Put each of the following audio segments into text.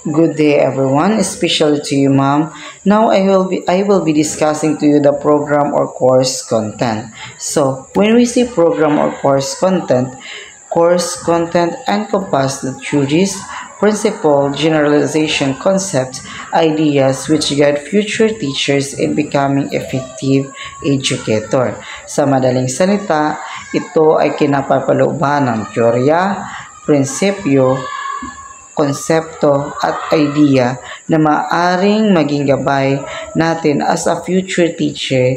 Good day everyone, especially to you ma'am. Now I will be discussing to you the program or course content. So, when we say program or course content encompass the theories, principle, generalization, concepts, ideas which guide future teachers in becoming effective educator. Sa madaling salita, ito ay kinapapalooban ng teorya, prinsipyo, konsepto at idea na maaring maging gabay natin as a future teacher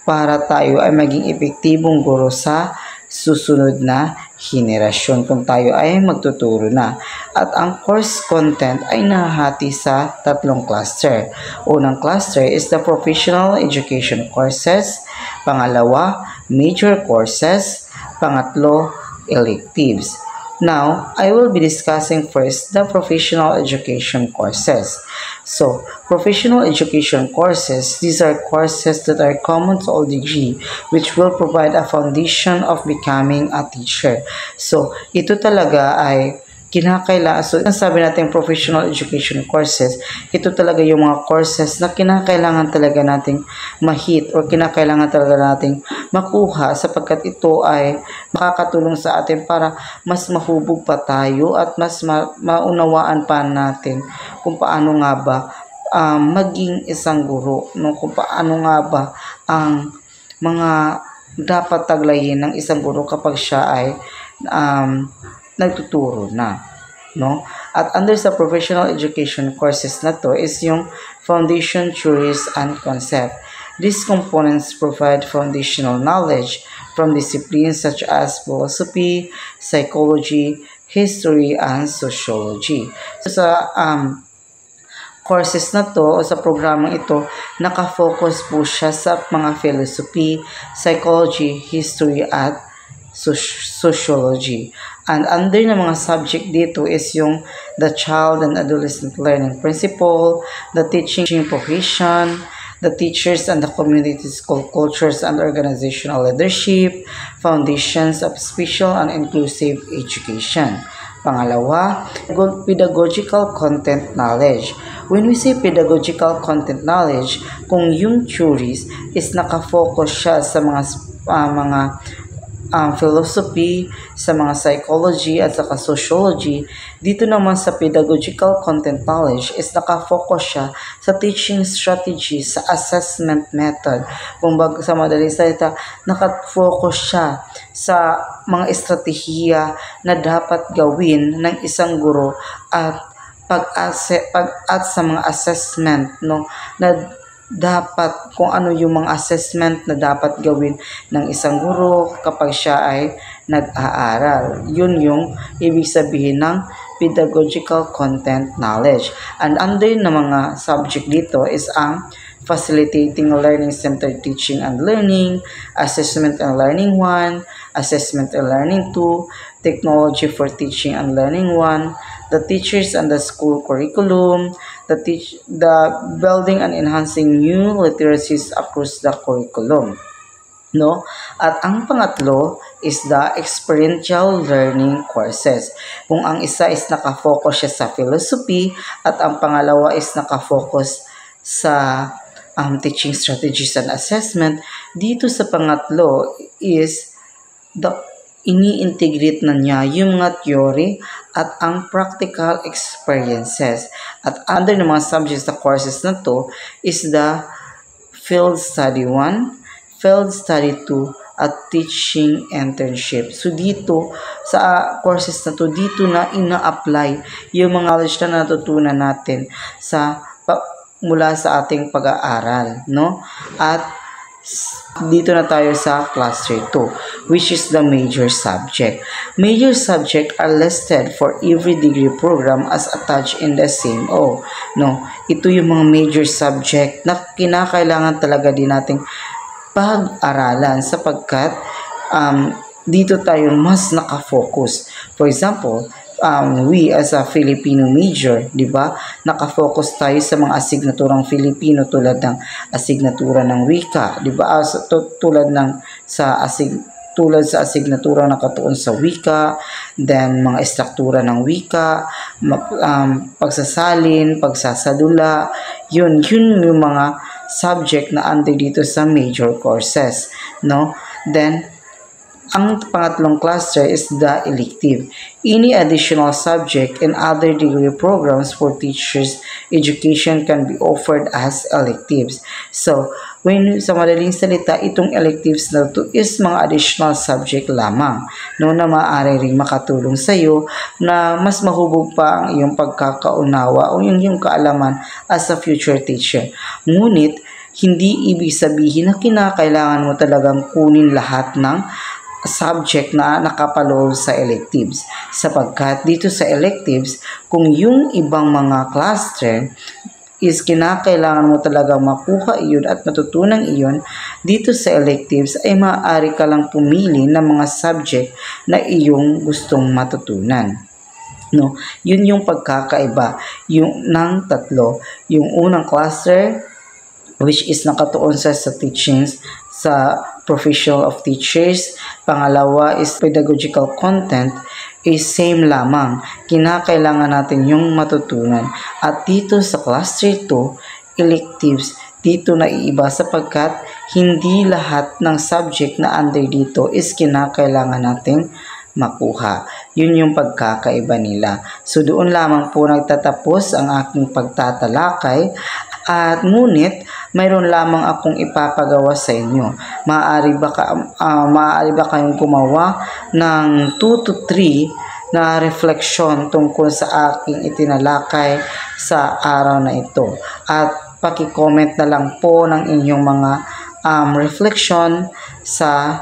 para tayo ay maging epektibong guro sa susunod na henerasyon kung tayo ay magtuturo na. At ang course content ay nahati sa tatlong cluster. Unang cluster is the professional education courses, pangalawa, major courses, pangatlo, electives. Now, I will be discussing first the professional education courses. So, professional education courses, these are courses that are common to all degree which will provide a foundation of becoming a teacher. So, ito talaga ay kinakailangan, so ang sabi natin professional education courses, ito talaga yung mga courses na kinakailangan talaga nating ma-hit or kinakailangan talaga nating makuha sapagkat ito ay makakatulong sa atin para mas mahubog pa tayo at mas maunawaan pa natin kung paano nga ba maging isang guro, no? Kung paano nga ba ang mga dapat taglayin ng isang guro kapag siya ay nagtuturo na, no? At under sa professional education courses na to is yung foundation, theories, and concept. These components provide foundational knowledge from disciplines such as philosophy, psychology, history, and sociology. So, sa courses na to o sa programang ito, nakafocus po siya sa mga philosophy, psychology, history, at sociology. And under na mga subject dito is yung the child and adolescent learning principle, the teaching profession, the teachers and the community's cultures and organizational leadership, foundations of special and inclusive education. Pangalawa, pedagogical content knowledge. When we say pedagogical content knowledge, kung yung theories is nakafocus siya sa mga philosophy, sa mga psychology at saka sociology, dito naman sa pedagogical content knowledge is nakafocus siya sa teaching strategy, sa assessment method. Kung sa madaling salita, nakafocus siya sa mga estratehiya na dapat gawin ng isang guro at pag-at sa mga assessment, no, na dapat kung ano yung mga assessment na dapat gawin ng isang guro kapag siya ay nag-aaral. Yun yung ibig sabihin ng pedagogical content knowledge. And under na mga subject dito is ang facilitating learning-centered teaching and learning, assessment and learning 1, assessment and learning 2, technology for teaching and learning 1, the teachers and the school curriculum, the building and enhancing new literacies across the curriculum. No? At ang pangatlo is the experiential learning courses. Kung ang isa is nakafocus siya sa philosophy at ang pangalawa is nakafocus sa teaching strategies and assessment, dito sa pangatlo is ini-integrate na niya yung mga theory at ang practical experiences. At under ng mga subjects sa courses na to is the field study 1, field study 2, at teaching internship. So dito sa courses na to, dito na ina-apply yung mga knowledge na natutunan natin mula sa ating pag-aaral, no? At dito na tayo sa cluster 2, which is the major subject. Major subject are listed for every degree program as attached in the same O. No, ito yung mga major subject na kinakailangan talaga din nating pag-aralan sapagkat dito tayo mas nakafocus. For example, we as a Filipino major, di ba, nakafocus tayo sa mga asignaturang Filipino tulad ng asignatura ng wika, di ba, tulad ng sa tulad sa asignatura nakatuon sa wika, then mga estruktura ng wika, pagsasalin, pagsasadula, yun yung mga subject na under dito sa major courses, no? Then, ang pangatlong cluster is the elective. Any additional subject and other degree programs for teachers' education can be offered as electives. So, sa madaling salita, itong electives na to is mga additional subject lamang, no, na maaari ring makatulong sa iyo na mas mahubog pa ang iyong pagkakaunawa o yung kaalaman as a future teacher. Ngunit, hindi ibig sabihin na kinakailangan mo talagang kunin lahat ng subject na nakapaloob sa electives, sapagkat dito sa electives, kung yung ibang mga cluster is kinakailangan mo talaga makuha iyon at matutunan iyon, dito sa electives ay maaari ka lang pumili ng mga subject na iyong gustong matutunan. No, yun yung pagkakaiba yung ng tatlo. Yung unang cluster, which is nakatuon sa teachings sa professional of teachers. Pangalawa is pedagogical content, is same lamang. Kinakailangan natin yung matutunan. At dito sa cluster 2, electives, dito na iiba sapagkat hindi lahat ng subject na under dito is kinakailangan nating makuha. Yun yung pagkakaiba nila. So doon lamang po nagtatapos ang aking pagtatalakay. At ngunit, mayroon lamang akong ipapagawa sa inyo. Maaari ba kayong gumawa ng 2 to 3 na refleksyon tungkol sa aking itinalakay sa araw na ito. At paki-comment na lang po ng inyong mga reflection sa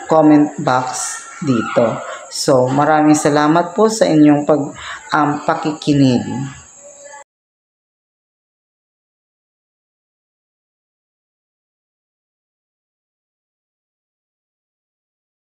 comment box dito. So, maraming salamat po sa inyong pakikinig.